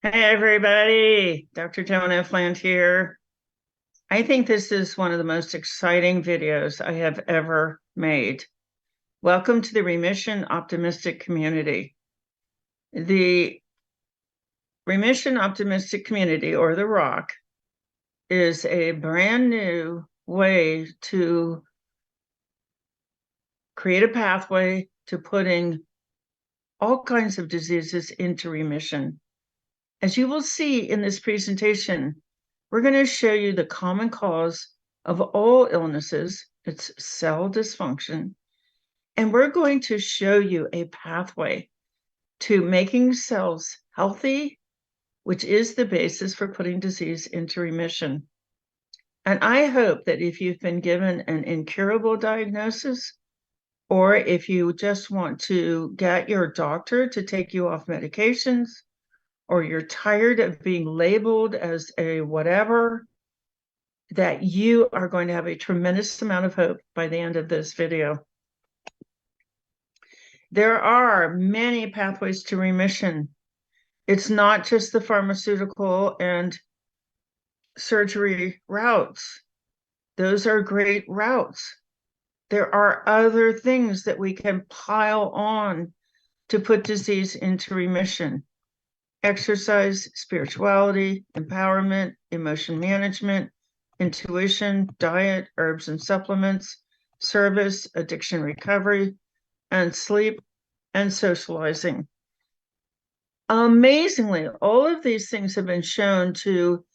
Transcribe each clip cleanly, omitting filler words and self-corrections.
Hey everybody, Dr. Joan F. Land here. I think this is one of the most exciting videos I have ever made. Welcome to the Remission Optimistic Community. The Remission Optimistic Community, or the ROC, is a brand new way to create a pathway to putting all kinds of diseases into remission. As you will see in this presentation, we're going to show you the common cause of all illnesses. It's cell dysfunction. And we're going to show you a pathway to making cells healthy, which is the basis for putting disease into remission. And I hope that if you've been given an incurable diagnosis, or if you just want to get your doctor to take you off medications, or you're tired of being labeled as a whatever, that you are going to have a tremendous amount of hope by the end of this video. There are many pathways to remission. It's not just the pharmaceutical and surgery routes. Those are great routes. There are other things that we can pile on to put disease into remission. Exercise, spirituality, empowerment, emotion management, intuition, diet, herbs and supplements, service, addiction recovery, and sleep and socializing. Amazingly, all of these things have been shown to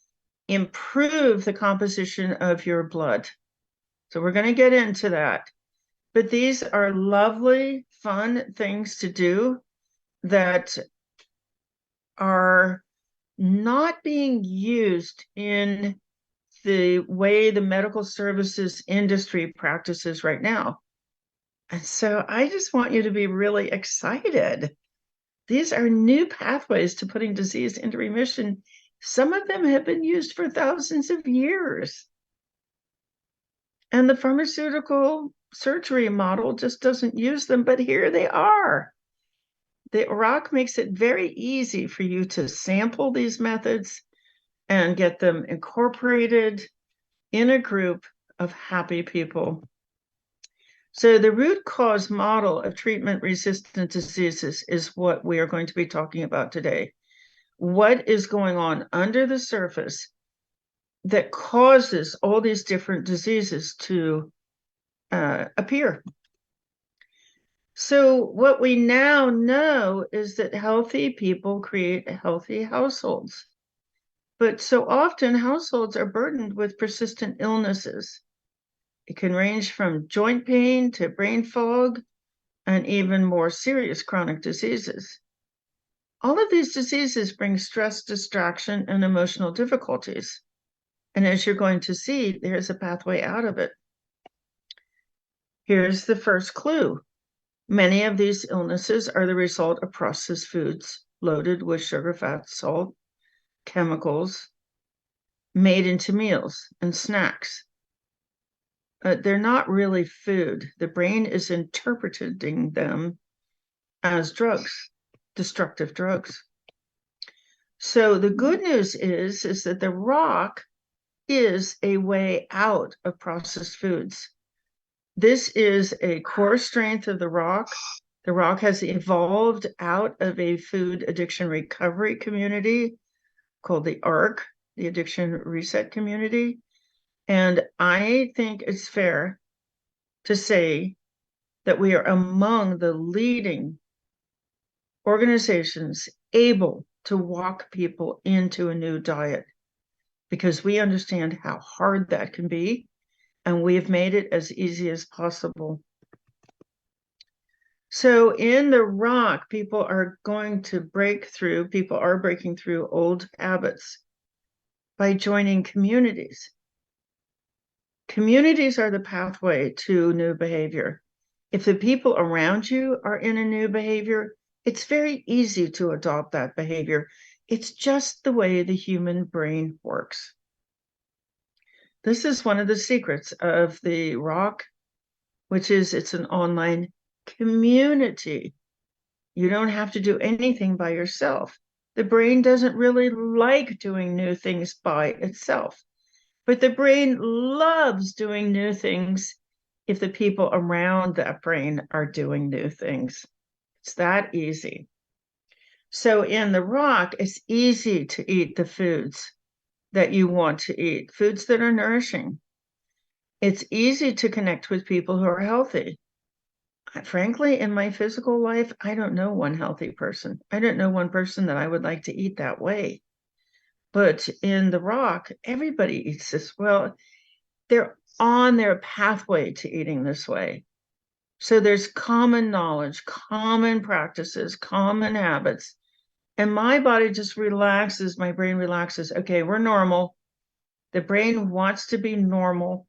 improve the composition of your blood. So we're going to get into that. But these are lovely, fun things to do that are not being used in the way the medical services industry practices right now. And so I just want you to be really excited. These are new pathways to putting disease into remission. Some of them have been used for thousands of years. And the pharmaceutical surgery model just doesn't use them, but here they are. The ROC makes it very easy for you to sample these methods and get them incorporated in a group of happy people. So the root cause model of treatment-resistant diseases is what we are going to be talking about today. What is going on under the surface that causes all these different diseases to appear? So what we now know is that healthy people create healthy households. But so often households are burdened with persistent illnesses. It can range from joint pain to brain fog and even more serious chronic diseases. All of these diseases bring stress, distraction, and emotional difficulties. And as you're going to see, there's a pathway out of it. Here's the first clue. Many of these illnesses are the result of processed foods loaded with sugar, fat, salt, chemicals, made into meals and snacks. They're not really food. The brain is interpreting them as drugs, destructive drugs. So the good news is that the ROC is a way out of processed foods. This is a core strength of the ROC. The ROC has evolved out of a food addiction recovery community called the ROC, the Addiction Reset Community. And I think it's fair to say that we are among the leading organizations able to walk people into a new diet, because we understand how hard that can be, and we've made it as easy as possible. So in the ROC, people are breaking through old habits by joining communities. Communities are the pathway to new behavior. If the people around you are in a new behavior, it's very easy to adopt that behavior. It's just the way the human brain works. This is one of the secrets of the ROC, which is it's an online community. You don't have to do anything by yourself. The brain doesn't really like doing new things by itself, but the brain loves doing new things if the people around that brain are doing new things. It's that easy. So in the ROC, it's easy to eat the foods that you want to eat, foods that are nourishing. It's easy to connect with people who are healthy. Frankly, in my physical life, I don't know one healthy person. I don't know one person that I would like to eat that way. But in the ROC, everybody eats this. Well, they're on their pathway to eating this way. So there's common knowledge, common practices, common habits. And my body just relaxes, my brain relaxes. Okay, we're normal. The brain wants to be normal.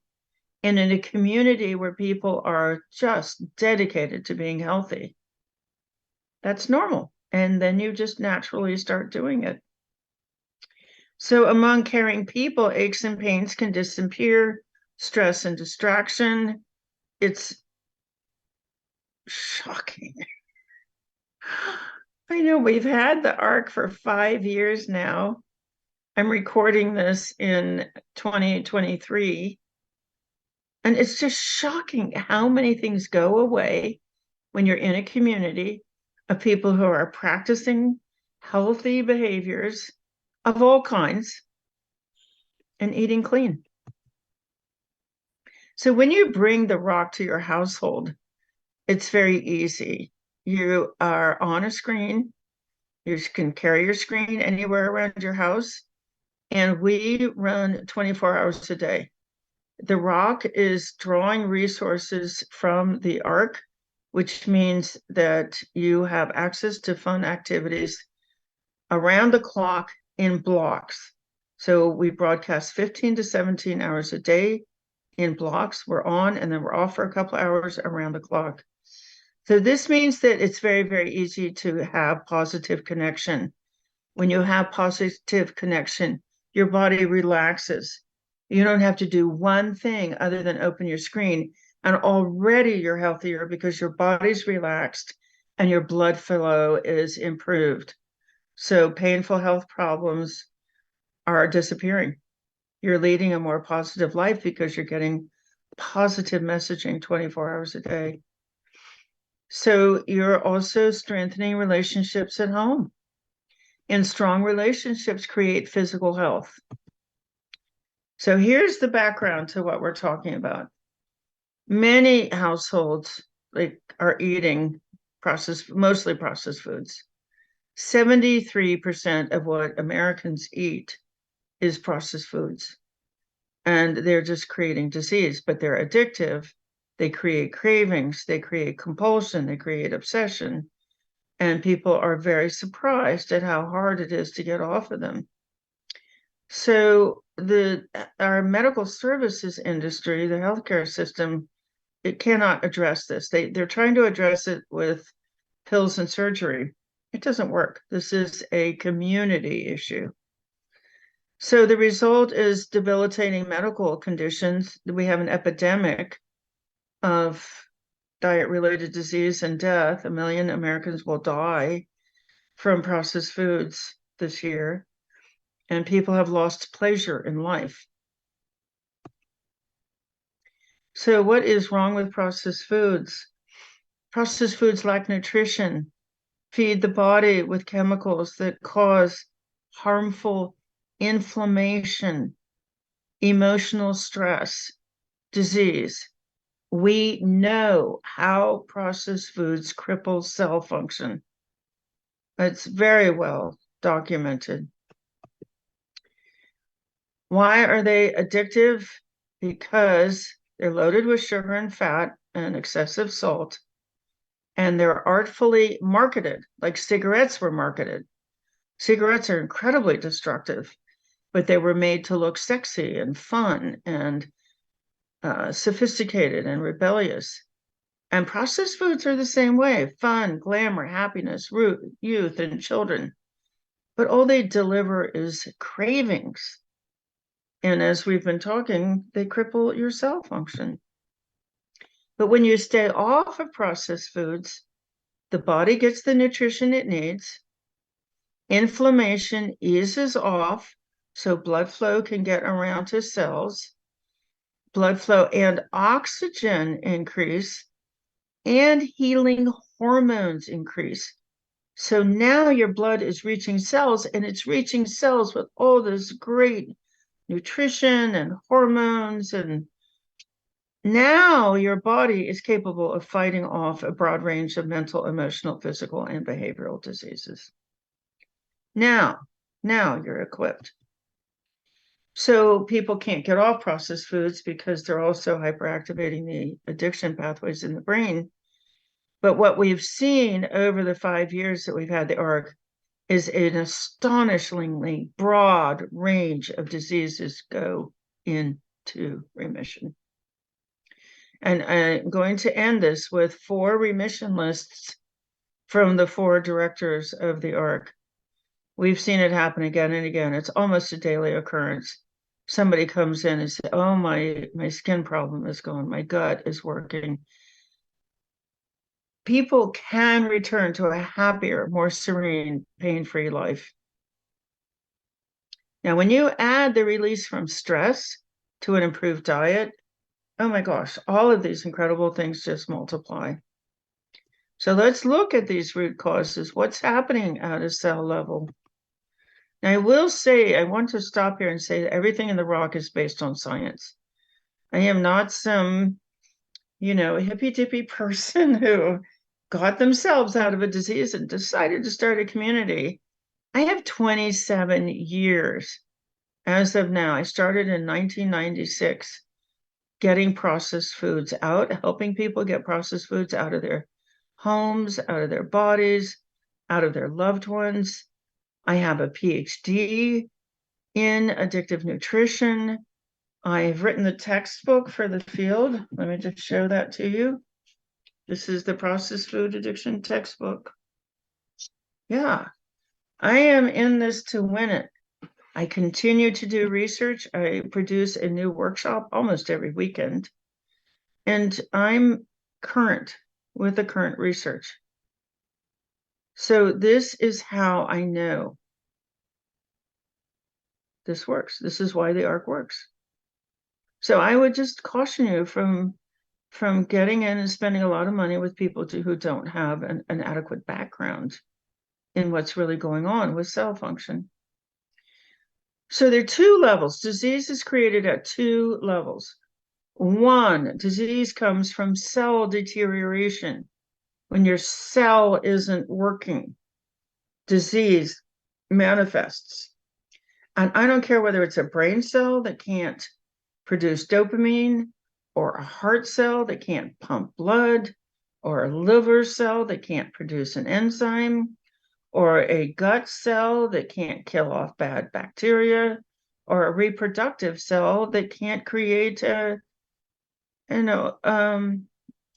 And in a community where people are just dedicated to being healthy, that's normal. And then you just naturally start doing it. So among caring people, aches and pains can disappear, stress and distraction. It's shocking. I know we've had the ARC for 5 years now. I'm recording this in 2023. And it's just shocking how many things go away when you're in a community of people who are practicing healthy behaviors of all kinds and eating clean. So when you bring the ROC to your household, it's very easy. You are on a screen. You can carry your screen anywhere around your house. And we run 24 hours a day. The ROC is drawing resources from the ARC, which means that you have access to fun activities around the clock in blocks. So we broadcast 15 to 17 hours a day in blocks. We're on and then we're off for a couple hours around the clock. So this means that it's very, very easy to have positive connection. When you have positive connection, your body relaxes. You don't have to do one thing other than open your screen, and already you're healthier because your body's relaxed and your blood flow is improved. So painful health problems are disappearing. You're leading a more positive life because you're getting positive messaging 24 hours a day. So you're also strengthening relationships at home. And strong relationships create physical health. So here's the background to what we're talking about. Many households are eating mostly processed foods. 73% of what Americans eat is processed foods. And they're just creating disease, but they're addictive. They create cravings, they create compulsion, they create obsession. And people are very surprised at how hard it is to get off of them. So our medical services industry, the healthcare system, it cannot address this. They're trying to address it with pills and surgery. It doesn't work. This is a community issue. So the result is debilitating medical conditions. We have an epidemic of diet-related disease and death. 1 million Americans will die from processed foods this year, and people have lost pleasure in life. So what is wrong with processed foods? Processed foods lack nutrition, feed the body with chemicals that cause harmful inflammation, emotional stress, disease. We know how processed foods cripple cell function. It's very well documented. Why are they addictive? Because they're loaded with sugar and fat and excessive salt, and they're artfully marketed, like cigarettes were marketed. Cigarettes are incredibly destructive, but they were made to look sexy and fun and sophisticated and rebellious. And processed foods are the same way: fun, glamour, happiness, youth, and children. But all they deliver is cravings. And as we've been talking, they cripple your cell function. But when you stay off of processed foods, the body gets the nutrition it needs. Inflammation eases off, so blood flow can get around to cells. Blood flow and oxygen increase, and healing hormones increase. So now your blood is reaching cells, and it's reaching cells with all this great nutrition and hormones. And now your body is capable of fighting off a broad range of mental, emotional, physical, and behavioral diseases. Now you're equipped. So people can't get off processed foods because they're also hyperactivating the addiction pathways in the brain. But what we've seen over the 5 years that we've had the ARC is an astonishingly broad range of diseases go into remission. And I'm going to end this with 4 remission lists from the 4 directors of the ARC. We've seen it happen again and again. It's almost a daily occurrence. Somebody comes in and says, oh, my skin problem is gone. My gut is working. People can return to a happier, more serene, pain-free life. Now, when you add the release from stress to an improved diet, oh my gosh, all of these incredible things just multiply. So let's look at these root causes. What's happening at a cell level? Now, I will say, I want to stop here and say that everything in the ROC is based on science. I am not some, hippy-dippy person who got themselves out of a disease and decided to start a community. I have 27 years as of now. I started in 1996 getting processed foods out, helping people get processed foods out of their homes, out of their bodies, out of their loved ones. I have a PhD in addictive nutrition. I've written the textbook for the field. Let me just show that to you. This is the processed food addiction textbook. Yeah, I am in this to win it. I continue to do research. I produce a new workshop almost every weekend. And I'm current with the current research. So this is how I know this works. This is why the ARC works. So I would just caution you from getting in and spending a lot of money with people who don't have an adequate background in what's really going on with cell function. So there are 2 levels. Disease is created at 2 levels. 1, disease comes from cell deterioration. When your cell isn't working, disease manifests. And I don't care whether it's a brain cell that can't produce dopamine, or a heart cell that can't pump blood, or a liver cell that can't produce an enzyme, or a gut cell that can't kill off bad bacteria, or a reproductive cell that can't create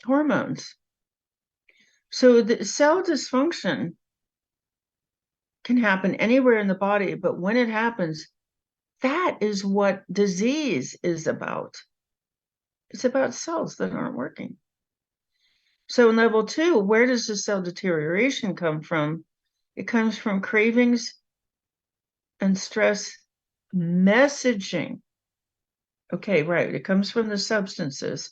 hormones. So the cell dysfunction can happen anywhere in the body, but when it happens, that is what disease is about. It's about cells that aren't working. So in level 2, where does the cell deterioration come from? It comes from cravings and stress messaging. Okay, right. It comes from the substances,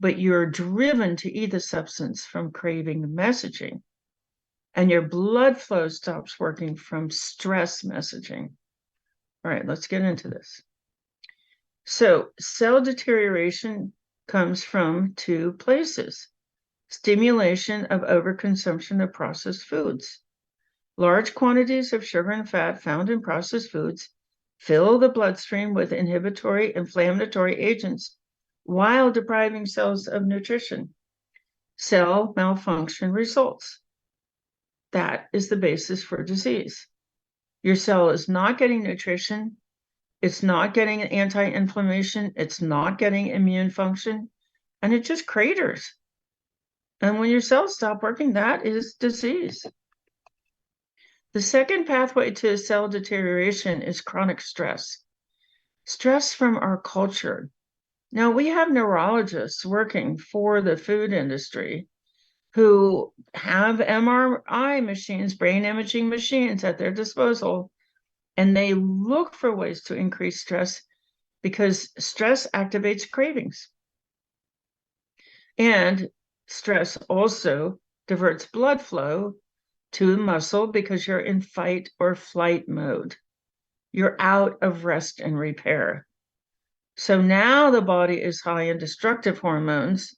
but you're driven to eat the substance from craving messaging. And your blood flow stops working from stress messaging. All right, let's get into this. So cell deterioration comes from 2 places. Stimulation of overconsumption of processed foods. Large quantities of sugar and fat found in processed foods fill the bloodstream with inhibitory inflammatory agents while depriving cells of nutrition. Cell malfunction results. That is the basis for disease. Your cell is not getting nutrition. It's not getting anti-inflammation. It's not getting immune function, and it just craters. And when your cells stop working, that is disease. The second pathway to cell deterioration is chronic stress. Stress from our culture. Now, we have neurologists working for the food industry who have MRI machines, brain imaging machines at their disposal, and they look for ways to increase stress because stress activates cravings. And stress also diverts blood flow to the muscle because you're in fight or flight mode. You're out of rest and repair. So now the body is high in destructive hormones,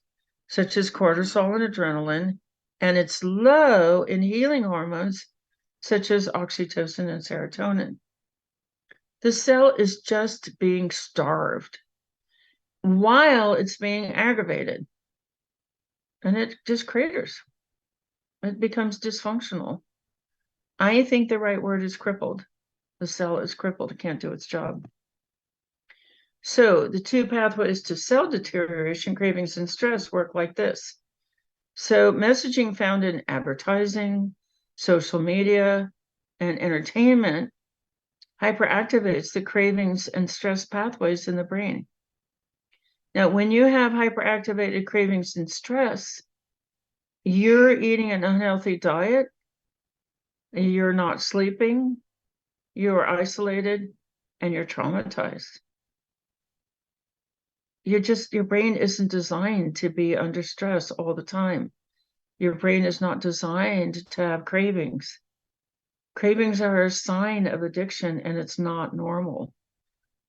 such as cortisol and adrenaline, and it's low in healing hormones, such as oxytocin and serotonin. The cell is just being starved while it's being aggravated. And it just craters. It becomes dysfunctional. I think the right word is crippled. The cell is crippled. It can't do its job. So the two pathways to cell deterioration, cravings, and stress work like this. So messaging found in advertising, social media, and entertainment hyperactivates the cravings and stress pathways in the brain. Now, when you have hyperactivated cravings and stress, you're eating an unhealthy diet, you're not sleeping, you're isolated, and you're traumatized. Your brain isn't designed to be under stress all the time. Your brain is not designed to have cravings. Cravings are a sign of addiction, and it's not normal.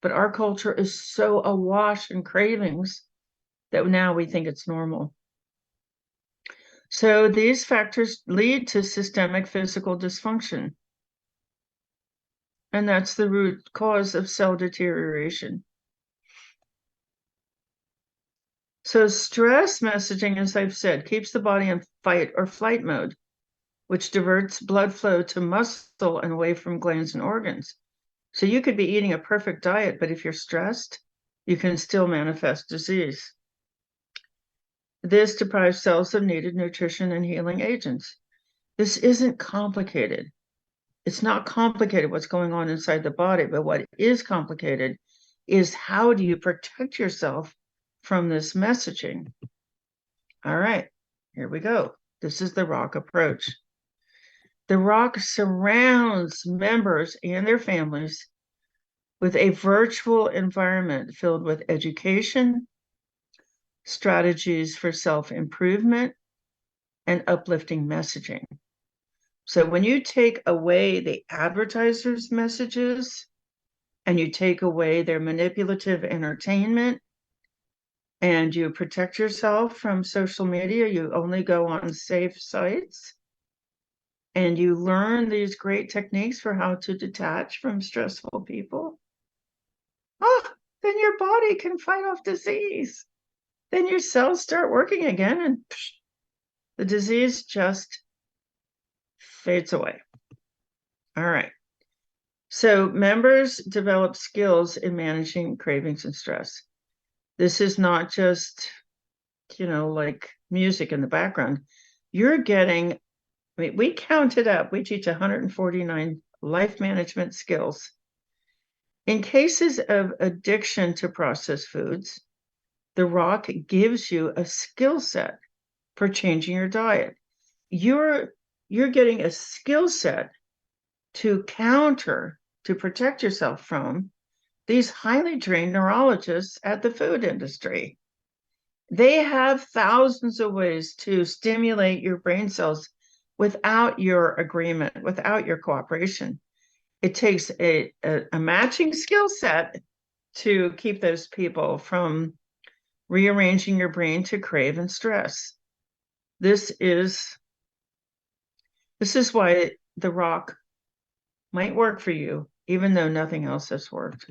But our culture is so awash in cravings that now we think it's normal. So these factors lead to systemic physical dysfunction. And that's the root cause of cell deterioration. So stress messaging, as I've said, keeps the body in fight or flight mode, which diverts blood flow to muscle and away from glands and organs. So you could be eating a perfect diet, but if you're stressed, you can still manifest disease. This deprives cells of needed nutrition and healing agents. This isn't complicated. It's not complicated what's going on inside the body, but what is complicated is how do you protect yourself from this messaging? All right, here we go. This is the ROC approach. The ROC surrounds members and their families with a virtual environment filled with education, strategies for self-improvement, and uplifting messaging. So when you take away the advertisers' messages and you take away their manipulative entertainment and you protect yourself from social media, you only go on safe sites, and you learn these great techniques for how to detach from stressful people, then your body can fight off disease. Then your cells start working again and the disease just fades away. All right. So members develop skills in managing cravings and stress. This is not just, like music in the background. You're getting, we counted up, we teach 149 life management skills. In cases of addiction to processed foods, the ROC gives you a skill set for changing your diet. You're getting a skill set to protect yourself from these highly trained neurologists at the food industry. They have thousands of ways to stimulate your brain cells without your agreement, without your cooperation. It takes a matching skill set to keep those people from rearranging your brain to crave and stress. This is why the ROC might work for you, even though nothing else has worked.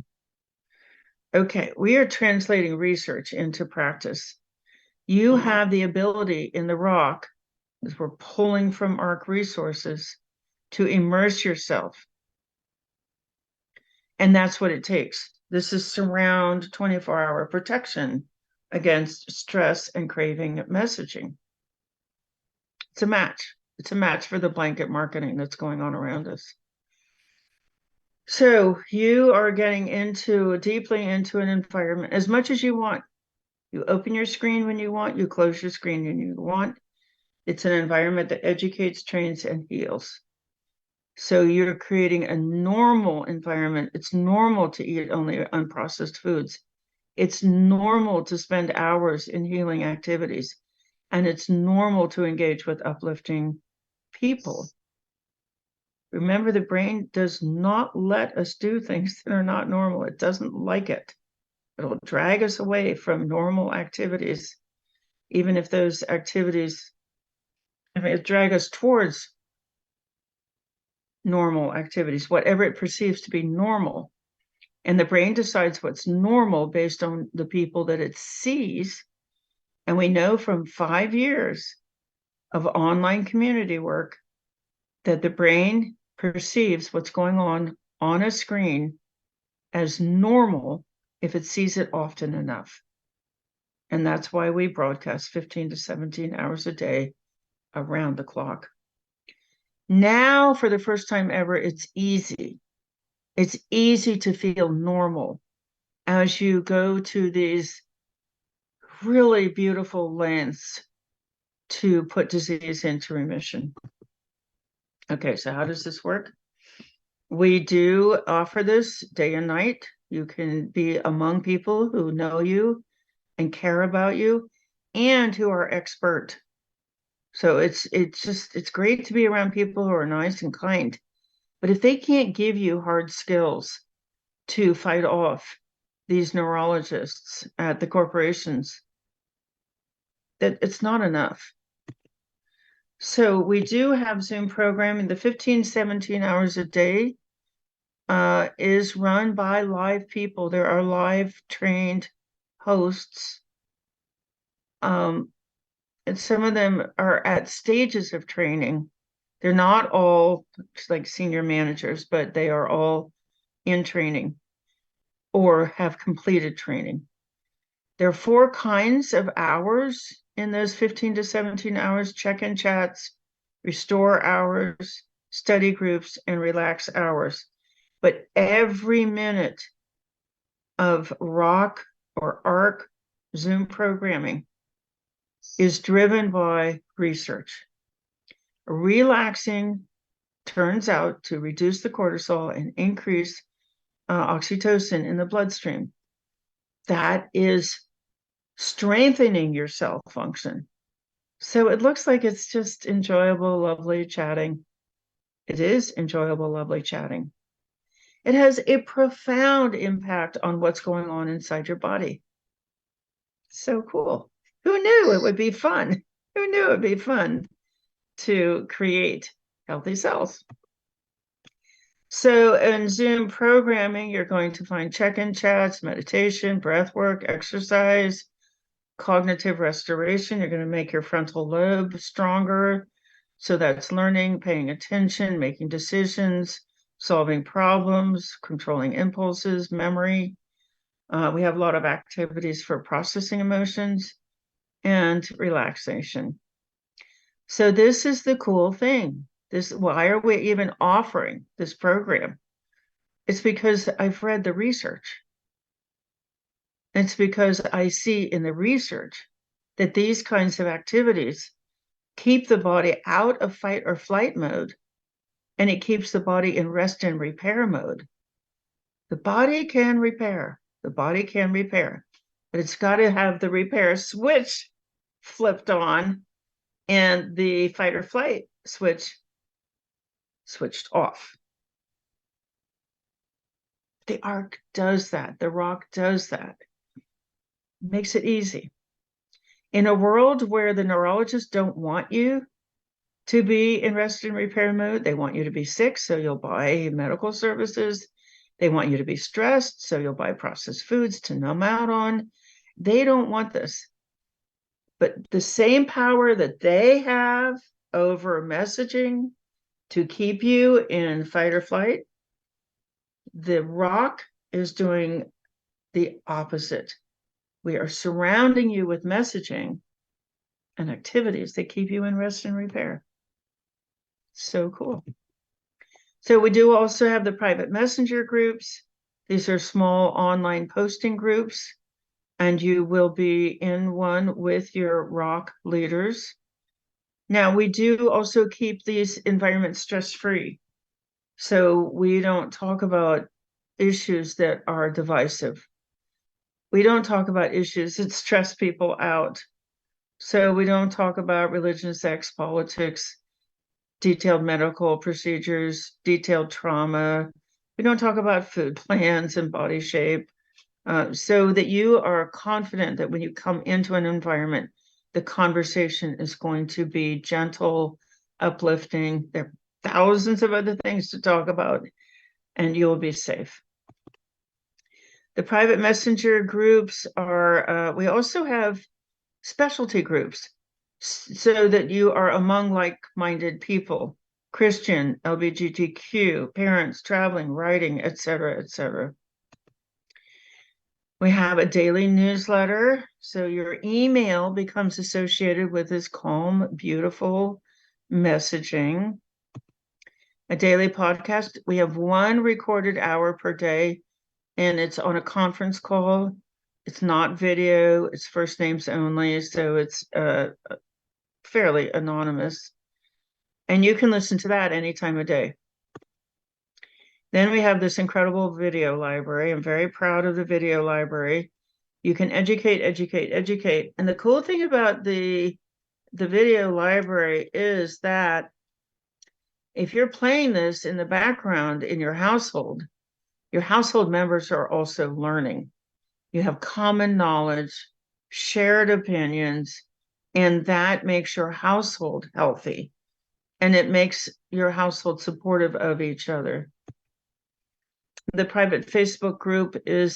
Okay, we are translating research into practice. You have the ability in the ROC, as we're pulling from ARC resources, to immerse yourself. And that's what it takes. This is surround 24-hour protection against stress and craving messaging. It's a match. It's a match for the blanket marketing that's going on around us. So you are getting deeply into an environment as much as you want. You open your screen when you want, you close your screen when you want. It's an environment that educates, trains, and heals. So you're creating a normal environment. It's normal to eat only unprocessed foods. It's normal to spend hours in healing activities. And it's normal to engage with uplifting people. Remember, the brain does not let us do things that are not normal. It doesn't like it. It'll drag us away from normal activities, even if those activities, it drag us towards normal activities, whatever it perceives to be normal. And the brain decides what's normal based on the people that it sees. And we know from 5 years of online community work that the brain perceives what's going on a screen as normal if it sees it often enough. And that's why we broadcast 15 to 17 hours a day around the clock. Now, for the first time ever, it's easy. It's easy to feel normal as you go to these really beautiful lengths to put disease into remission. Okay, so how does this work? We do offer this day and night. You can be among people who know you and care about you and who are expert. So it's great to be around people who are nice and kind. But if they can't give you hard skills to fight off these neurologists at the corporations, that it's not enough. So we do have Zoom programming. The 15, 17 hours a day is run by live people. There are live trained hosts. And some of them are at stages of training. They're not all like senior managers, but they are all in training or have completed training. There are 4 kinds of hours in those 15 to 17 hours: check-in chats, restore hours, study groups, and relax hours. But every minute of ROC or ARC Zoom programming is driven by research. Relaxing turns out to reduce the cortisol and increase oxytocin in the bloodstream. That is strengthening your cell function. So it looks like it's just enjoyable, lovely chatting. It is enjoyable, lovely chatting. It has a profound impact on what's going on inside your body. So cool. Who knew it would be fun? Who knew it would be fun to create healthy cells? So in Zoom programming, you're going to find check-in chats, meditation, breath work, exercise, cognitive restoration. You're going to make your frontal lobe stronger. So that's learning, paying attention, making decisions, solving problems, controlling impulses, memory. We have a lot of activities for processing emotions and relaxation. So this is the cool thing. Why are we even offering this program? It's because I've read the research. It's because I see in the research that these kinds of activities keep the body out of fight or flight mode, and it keeps the body in rest and repair mode. The body can repair. The body can repair, but it's got to have the repair switch flipped on and the fight or flight switch switched off. The ARC does that. The ROC does that. Makes it easy. In a world where the neurologists don't want you to be in rest and repair mode, they want you to be sick, so you'll buy medical services. They want you to be stressed, so you'll buy processed foods to numb out on. They don't want this. But the same power that they have over messaging to keep you in fight or flight, the ROC is doing the opposite. We are surrounding you with messaging and activities that keep you in rest and repair. So cool. So we do also have the private messenger groups. These are small online posting groups, and you will be in one with your ROC leaders. Now, we do also keep these environments stress-free. So we don't talk about issues that are divisive. We don't talk about issues that stress people out. So we don't talk about religion, sex, politics, detailed medical procedures, detailed trauma. We don't talk about food plans and body shape, so that you are confident that when you come into an environment, the conversation is going to be gentle, uplifting. There are thousands of other things to talk about, and you'll be safe. The private messenger groups are, we also have specialty groups so that you are among like-minded people, Christian, LGBTQ, parents, traveling, writing, etc., etc. We have a daily newsletter, so your email becomes associated with this calm, beautiful messaging. A daily podcast. We have one recorded hour per day, and it's on a conference call. It's not video, it's first names only, so it's fairly anonymous. And you can listen to that any time of day. Then we have this incredible video library. I'm very proud of the video library. You can educate, educate, educate. And the cool thing about the video library is that if you're playing this in the background in your household members are also learning. You have common knowledge, shared opinions, and that makes your household healthy. And it makes your household supportive of each other. The private Facebook group I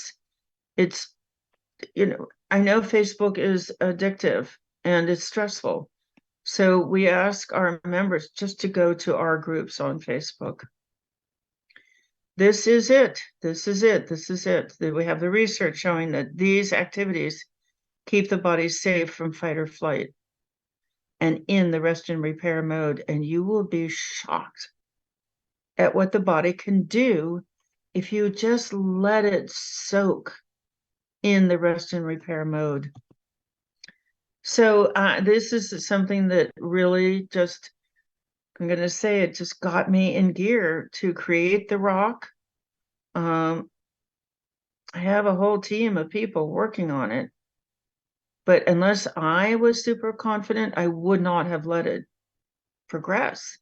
know Facebook is addictive and it's stressful. So we ask our members just to go to our groups on Facebook. This is it. This is it. This is it. We have the research showing that these activities keep the body safe from fight or flight and in the rest and repair mode. And you will be shocked at what the body can do if you just let it soak in the rest and repair mode. So this is something that really just, I'm going to say it just got me in gear to create the ROC. I have a whole team of people working on it, but unless I was super confident, I would not have let it progress.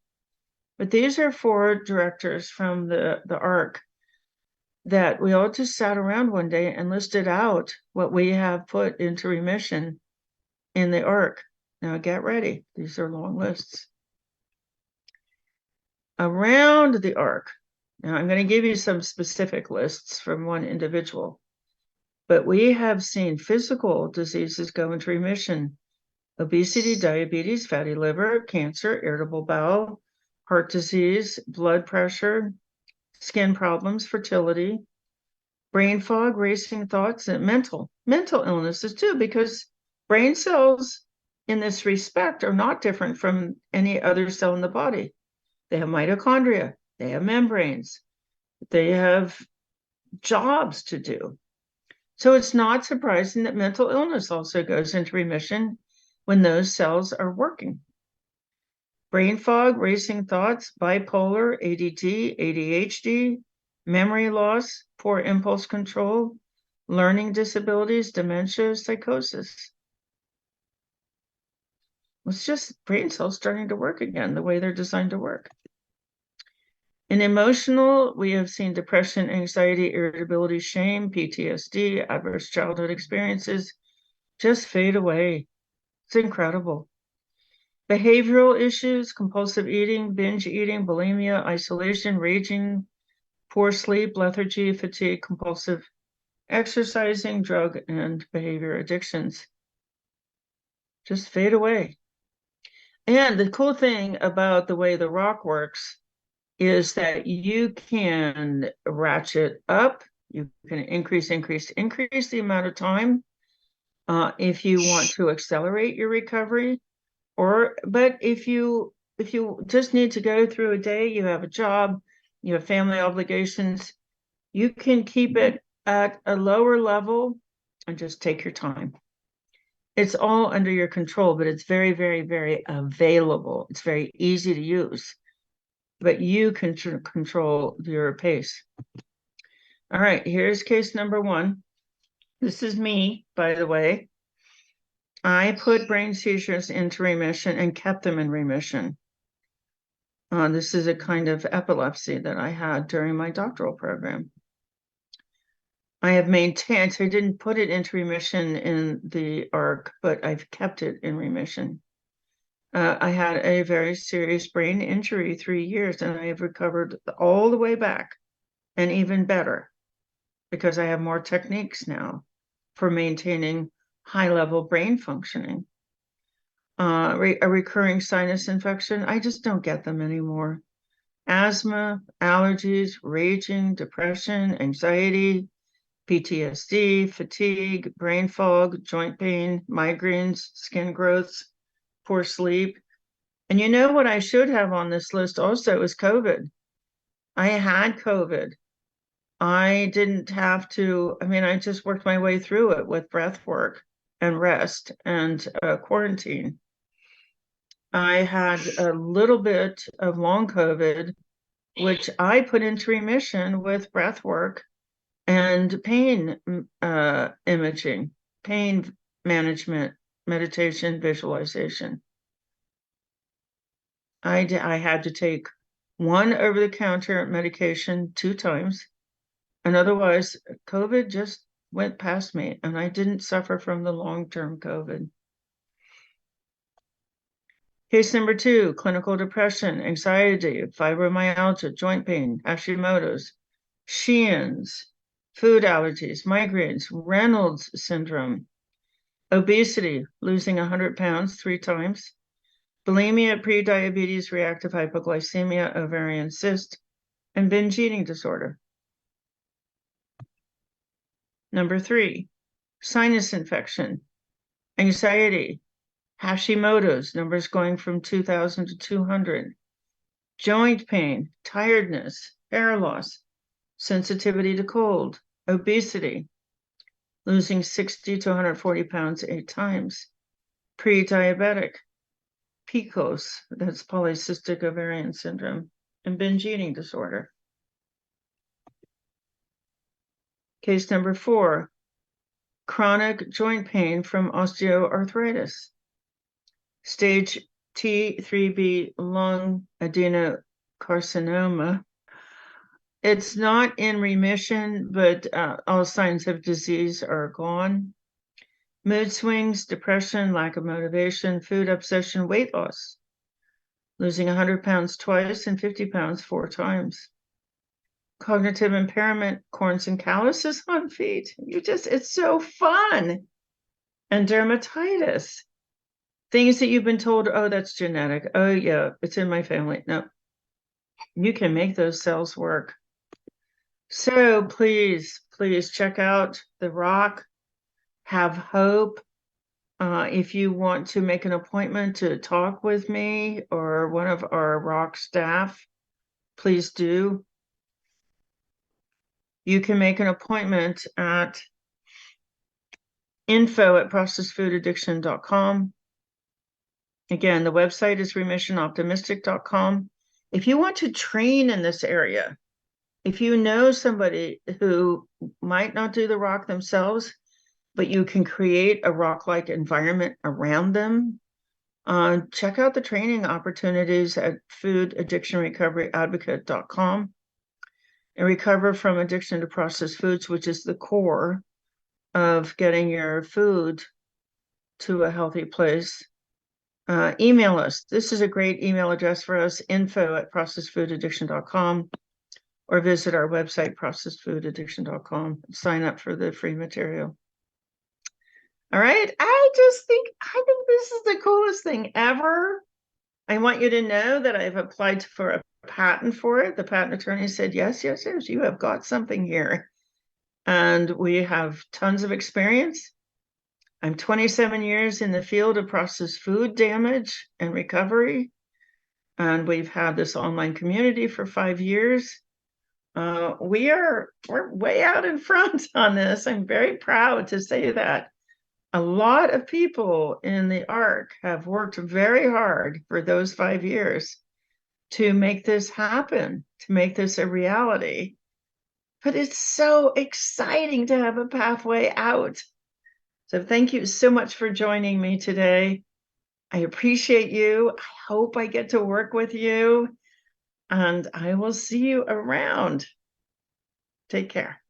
But these are 4 directors from the ROC that we all just sat around one day and listed out what we have put into remission in the ROC. Now get ready. These are long lists. Around the ROC. Now I'm going to give you some specific lists from one individual, but we have seen physical diseases go into remission: obesity, diabetes, fatty liver, cancer, irritable bowel, heart disease, blood pressure, skin problems, fertility, brain fog, racing thoughts, and mental illnesses too, because brain cells in this respect are not different from any other cell in the body. They have mitochondria, they have membranes, they have jobs to do. So it's not surprising that mental illness also goes into remission when those cells are working. Brain fog, racing thoughts, bipolar, ADD, ADHD, memory loss, poor impulse control, learning disabilities, dementia, psychosis. It's just brain cells starting to work again the way they're designed to work. In emotional, we have seen depression, anxiety, irritability, shame, PTSD, adverse childhood experiences just fade away. It's incredible. Behavioral issues, compulsive eating, binge eating, bulimia, isolation, raging, poor sleep, lethargy, fatigue, compulsive exercising, drug and behavior addictions just fade away. And the cool thing about the way the ROC works is that you can ratchet up, you can increase the amount of time if you want to accelerate your recovery, but if you just need to go through a day, you have a job, you have family obligations, you can keep it at a lower level and just take your time. It's all under your control, but it's very, very, very available. It's very easy to use, but you can control your pace. All right, here's case number 1. This is me, by the way. I put brain seizures into remission and kept them in remission. This is a kind of epilepsy that I had during my doctoral program. I have maintained, I didn't put it into remission in the ROC, but I've kept it in remission. I had a very serious brain injury 3 years, and I have recovered all the way back and even better because I have more techniques now for maintaining high-level brain functioning. A recurring sinus infection, I just don't get them anymore. Asthma, allergies, raging, depression, anxiety, PTSD, fatigue, brain fog, joint pain, migraines, skin growths, poor sleep. And you know what I should have on this list also is COVID. I had COVID. I didn't have to, I just worked my way through it with breath work and rest and quarantine. I had a little bit of long COVID, which I put into remission with breath work and pain imaging, pain management, meditation, visualization. I had to take one over-the-counter medication 2 times, and otherwise COVID just went past me, and I didn't suffer from the long-term COVID. Case number 2, clinical depression, anxiety, fibromyalgia, joint pain, Hashimoto's, Sheehan's, food allergies, migraines, Reynolds syndrome, obesity, losing 100 pounds 3 times, bulimia, prediabetes, reactive hypoglycemia, ovarian cyst, and binge eating disorder. Number 3, sinus infection, anxiety, Hashimoto's, numbers going from 2,000 to 200, joint pain, tiredness, hair loss, sensitivity to cold, obesity, losing 60 to 140 pounds 8 times, pre-diabetic, PCOS, that's polycystic ovarian syndrome, and binge eating disorder. Case number 4, chronic joint pain from osteoarthritis, stage T3B lung adenocarcinoma. It's not in remission, but all signs of disease are gone. Mood swings, depression, lack of motivation, food obsession, weight loss, losing 100 pounds twice and 50 pounds 4 times. Cognitive impairment, corns and calluses on feet. It's so fun. And dermatitis. Things that you've been told, oh, that's genetic. Oh, yeah, it's in my family. No, you can make those cells work. So please, please check out the ROC. Have hope. If you want to make an appointment to talk with me or one of our ROC staff, please do. You can make an appointment at info@processedfoodaddiction.com. Again, the website is remissionoptimistic.com. If you want to train in this area, if you know somebody who might not do the ROC themselves, but you can create a ROC-like environment around them, check out the training opportunities at foodaddictionrecoveryadvocate.com and recover from addiction to processed foods, which is the core of getting your food to a healthy place. Email us. This is a great email address for us, info@processedfoodaddiction.com, or visit our website, processedfoodaddiction.com. Sign up for the free material. All right. I think this is the coolest thing ever. I want you to know that I've applied for a patent for it. The patent attorney said, yes, yes, yes, you have got something here. And we have tons of experience. I'm 27 years in the field of processed food damage and recovery. And we've had this online community for 5 years. We're way out in front on this. I'm very proud to say that. a lot of people in the ARC have worked very hard for those 5 years to make this happen, to make this a reality. But it's so exciting to have a pathway out. So thank you so much for joining me today. I appreciate you. I hope I get to work with you, and I will see you around. Take care.